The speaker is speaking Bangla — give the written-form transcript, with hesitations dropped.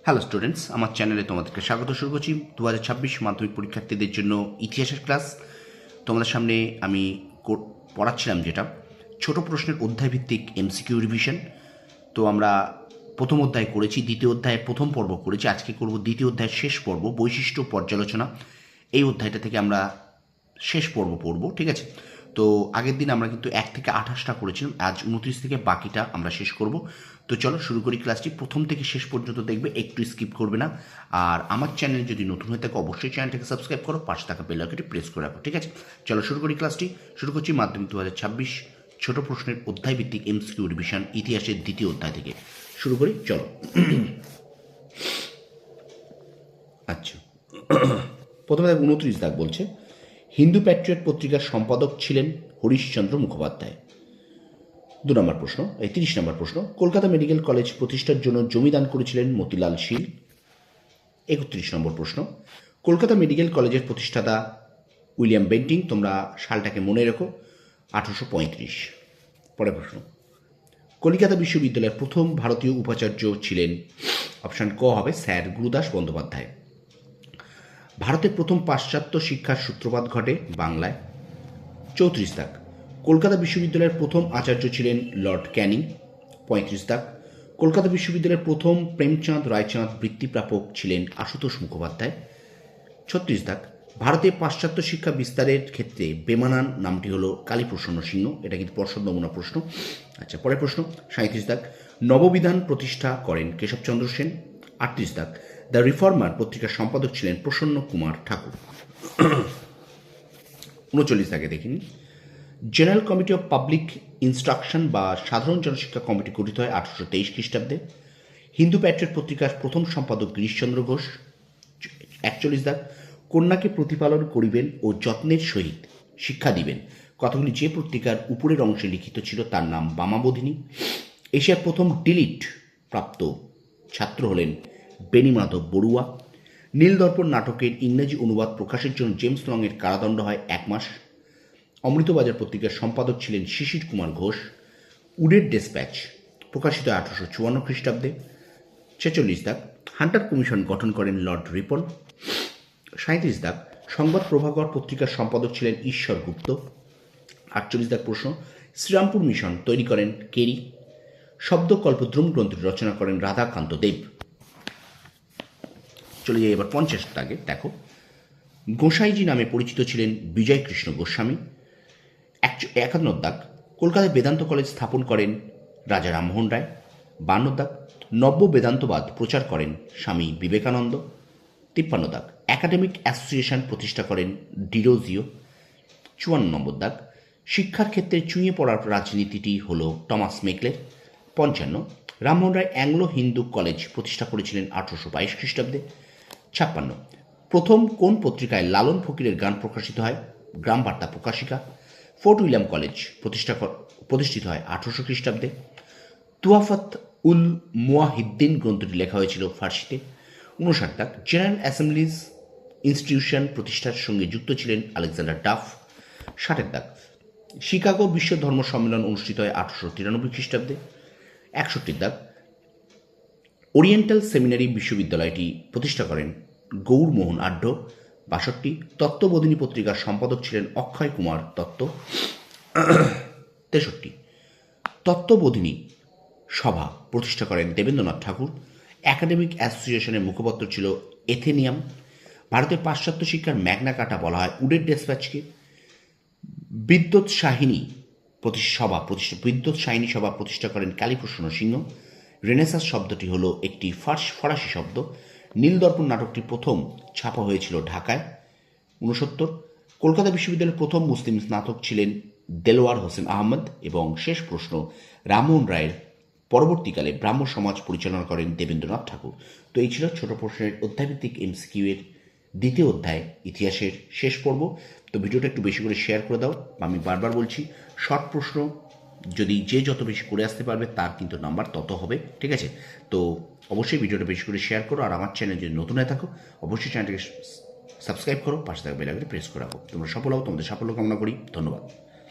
হ্যালো স্টুডেন্টস, আমার চ্যানেলে তোমাদেরকে স্বাগত শুরু করছি 2026 মাধ্যমিক পরীক্ষার্থীদের জন্য ইতিহাসের ক্লাস। তোমাদের সামনে আমি পড়াচ্ছিলাম যেটা ছোট প্রশ্নের অধ্যায়ভিত্তিক এমসিকিউ রিভিশন। তো আমরা প্রথম অধ্যায় করেছি, দ্বিতীয় অধ্যায়ে প্রথম পর্ব করেছি, আজকে করব দ্বিতীয় অধ্যায়ের শেষ পর্ব, বৈশিষ্ট্য পর্যালোচনা। এই অধ্যায়টা থেকে আমরা শেষ পর্ব পড়ব, ঠিক আছে? তো আগের দিন আমরা কিন্তু 1 থেকে 28টা করেছিলাম, আজ 29 থেকে বাকিটা আমরা শেষ করব। তো চলো শুরু করি ক্লাসটি। প্রথম থেকে শেষ পর্যন্ত দেখবে, একটু স্কিপ করবে না। আর আমার চ্যানেল যদি নতুন হয়ে থাকে অবশ্যই চ্যানেলটাকে সাবস্ক্রাইব করো, পাশে থাকা বেল আইকনটি প্রেস করে রাখো, ঠিক আছে? চলো শুরু করি ক্লাসটি। শুরু করছি মাধ্যমিক 2026 ছোট প্রশ্নের অধ্যায়ভিত্তিক এমসিকিউ রিভিশন, ইতিহাসের দ্বিতীয় অধ্যায় থেকে শুরু করি, চলো। আচ্ছা, প্রথমে 29 দাগ বলছে, হিন্দু প্যাট্রিয়ট পত্রিকার সম্পাদক ছিলেন হরিশচন্দ্র মুখোপাধ্যায়। 2 নম্বর প্রশ্ন, 30 নম্বর প্রশ্ন, কলকাতা মেডিকেল কলেজ প্রতিষ্ঠার জন্য জমি দান করেছিলেন মতিলাল শীল। 31 নম্বর প্রশ্ন, কলকাতা মেডিকেল কলেজের প্রতিষ্ঠাতা উইলিয়াম বেন্টিং। তোমরা সালটাকে মনে রেখো, 1835। পরের প্রশ্ন, কলিকাতা বিশ্ববিদ্যালয়ের প্রথম ভারতীয় উপাচার্য ছিলেন, অপশান ক হবে স্যার গুরুদাস বন্দ্যোপাধ্যায়। ভারতের প্রথম পাশ্চাত্য শিক্ষার সূত্রপাত ঘটে বাংলায়। 34 দাগ, কলকাতা বিশ্ববিদ্যালয়ের প্রথম আচার্য ছিলেন লর্ড ক্যানিং। 35 দাগ, কলকাতা বিশ্ববিদ্যালয়ের প্রথম প্রেমচাঁদ রায়চাঁদ বৃত্তিপ্রাপক ছিলেন আশুতোষ মুখোপাধ্যায়। 36 দাগ, ভারতে পাশ্চাত্য শিক্ষা বিস্তারের ক্ষেত্রে বেমানান নামটি হলো কালীপ্রসন্ন সিংহ। এটা কিন্তু পর্ষদ নমুনা প্রশ্ন। আচ্ছা, পরের প্রশ্ন 37 দাগ, নববিধান প্রতিষ্ঠা করেন কেশবচন্দ্র সেন। 38 দাগ, দ্য রিফর্মার পত্রিকার সম্পাদক ছিলেন প্রসন্ন কুমার ঠাকুর। 39 দাগে দেখিনি, general committee of public instruction বা সাধারণ জনশিক্ষা কমিটি গঠিত হয় 1823 খ্রিস্টাব্দে। হিন্দু প্যাট্রিয়ট পত্রিকার প্রথম সম্পাদক গিরিশচন্দ্র ঘোষ। 41 দাগ, কন্যাকে প্রতিপালন করিবেন ও যত্নের সহিত শিক্ষা দিবেন কথাগুলি যে পত্রিকার উপরের অংশে লিখিত ছিল তার নাম বামাবোধিনী। এশিয়ার প্রথম ডিলিট প্রাপ্ত ছাত্র হলেন বেণীমাধব বড়ুয়া। নীলদর্পণ নাটকের ইংরেজি অনুবাদ প্রকাশের জন্য জেমস লংয়ের কারাদণ্ড হয় 1 মাস। অমৃতবাজার পত্রিকার সম্পাদক ছিলেন শিশির কুমার ঘোষ। উডের ডেসপ্যাচ প্রকাশিত হয় 1854 খ্রিস্টাব্দে। 46 দাগ, হান্টার কমিশন গঠন করেন লর্ড রিপন। 37 দাগ, সংবাদ প্রভাকর পত্রিকার সম্পাদক ছিলেন ঈশ্বর গুপ্ত। 48 দাগ প্রশ্ন, শ্রীরামপুর মিশন তৈরি করেন কেরি। শব্দকল্পদ্রুম গ্রন্থটি রচনা করেন রাধাকান্ত দেব। চলে যাই এবার 50 দাগে, দেখো, গোসাইজি নামে পরিচিত ছিলেন বিজয় কৃষ্ণ গোস্বামী। 51 দাগ, কলকাতায় বেদান্ত কলেজ স্থাপন করেন রাজা রামমোহন রায়। 52 দাগ, নব্য বেদান্তবাদ প্রচার করেন স্বামী বিবেকানন্দ। 53 দাগ, একাডেমিক অ্যাসোসিয়েশন প্রতিষ্ঠা করেন ডিরোজিও। 54 নম্বর দাগ, শিক্ষার ক্ষেত্রে চুঁয়ে পড়ার রাজনীতিটি হল Thomas মেকলের। 55, Rammohan Roy Anglo Hindu college প্রতিষ্ঠা করেছিলেন 1822 খ্রিস্টাব্দে। 56, প্রথম কোন পত্রিকায় লালন ফকিরের গান প্রকাশিত হয়? গ্রাম বার্তা প্রকাশিকা। ফোর্ট উইলিয়াম কলেজ প্রতিষ্ঠিত হয় 1800 খ্রিস্টাব্দে। তুয়াফাত উল মুয়াহিদ্দিন গ্রন্থটি লেখা হয়েছিল ফার্সিতে। 59 দাগ, জেনারেল অ্যাসেম্বলিজ ইনস্টিটিউশন প্রতিষ্ঠার সঙ্গে যুক্ত ছিলেন আলেকজান্ডার ডাফ। 60 দাগ, শিকাগো বিশ্ব ধর্ম সম্মেলন অনুষ্ঠিত হয় 1893 খ্রিস্টাব্দে। 61 দাগ, ওরিয়েন্টাল সেমিনারি বিশ্ববিদ্যালয়টি প্রতিষ্ঠা করেন গৌরমোহন আঢ্য। 62, তত্ত্ববোধিনী পত্রিকার সম্পাদক ছিলেন অক্ষয় কুমার দত্ত। 63, তত্ত্ববোধিনী সভা প্রতিষ্ঠা করেন দেবেন্দ্রনাথ ঠাকুর। একাডেমিক অ্যাসোসিয়েশনের মুখপত্র ছিল এথেনিয়াম। ভারতের পাশ্চাত্য শিক্ষার ম্যাগনা কার্টা বলা হয় উডের ডেসপ্যাচকে। বিদ্যুৎ সাহিনী সভা প্রতিষ্ঠা করেন কালীপ্রসন্ন সিংহ। রেনেসাস শব্দটি হলো একটি ফরাসি শব্দ। নীলদর্পণ নাটকটি প্রথম ছাপা হয়েছিল ঢাকায়। 69, কলকাতা বিশ্ববিদ্যালয়ের প্রথম মুসলিম স্নাতক ছিলেন দেলোয়ার হোসেন আহমদ। এবং শেষ প্রশ্ন, রামমোহন রায়ের পরবর্তীকালে ব্রাহ্ম সমাজ পরিচালনা করেন দেবেন্দ্রনাথ ঠাকুর। তো এই ছিল ছোট প্রশ্নের অধ্যায়ভিত্তিক এমসিকিউ এর দ্বিতীয় অধ্যায়, ইতিহাসের শেষ পর্ব। তো ভিডিওটা একটু বেশি করে শেয়ার করে দাও। আমি বারবার বলছি, শর্ট প্রশ্ন যদি যত বেশি করে আসতে পারবে তার কিন্তু নাম্বার তত হবে, ঠিক আছে? তো অবশ্যই ভিডিওটা বেশি করে শেয়ার করো। আর আমার চ্যানেল যদি নতুন হয়ে থাকো অবশ্যই চ্যানেলটাকে সাবস্ক্রাইব করো, পাশে থাকা বেল আইকনটি প্রেস করে রাখো। তোমরা সফল হও, তোমাদের সাফল্য কামনা করি। ধন্যবাদ।